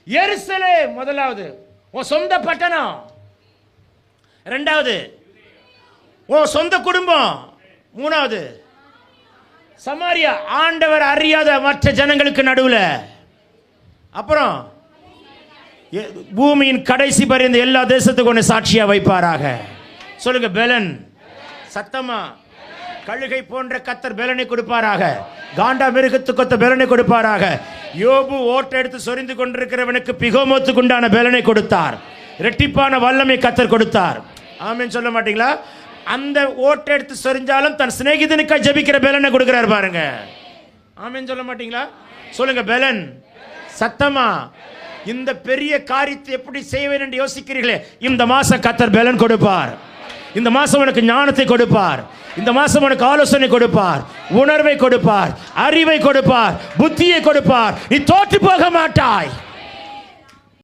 எருசலேம் முதலாவது, உன் சொந்த பட்டணம். இரண்டாவது உன் சொந்த குடும்பம். மூணாவது சமாரியா, ஆண்டவர் அறியாத மற்ற ஜனங்களுக்கு நடுவில். அப்புறம் பூமியின் கடைசி பரிந்த எல்லா தேசத்துக்கும் ஒன்று சாட்சியா வைப்பாராக. சொல்லுங்க பெலன். சத்தமா. கழுகை போன்ற கத்தர் பெலனை கொடுப்பாராக. காண்டா மிருகத்துக்கு ஒத்த பெலனை கொடுப்பாராக. யோபு ஓட்டை எடுத்து சொரிந்து கொண்டிருக்கிறவனுக்கு பிகோமோத்துக்கு உண்டான பெலனை கொடுத்தார். இரட்டிப்பான வல்லமை கத்தர் கொடுத்தார். ஆமென் சொல்ல மாட்டீங்களா? அந்த ஓட்டை எடுத்து சொரிஞ்சாலும் தன் சிநேகிதனுக்காக ஜெபிக்கிற பெலனை கொடுக்கிறார் பாருங்க. ஆமென் சொல்ல மாட்டீங்களா? சொல்லுங்க பெலன். சத்தமா. இந்த பெரிய காரியத்தை எப்படி செய்வேன் என்று யோசிக்கிறீர்களே, இந்த மாசம் கத்தர் பெலன் கொடுப்பார். இந்த மாசம் உனக்கு ஞானத்தை கொடுப்பார். இந்த மாசம் உனக்கு ஆலோசனை கொடுப்பார், உணர்வை கொடுப்பார், அறிவை கொடுப்பார், புத்தியை கொடுப்பார். நீ தோற்று போக மாட்டாய்.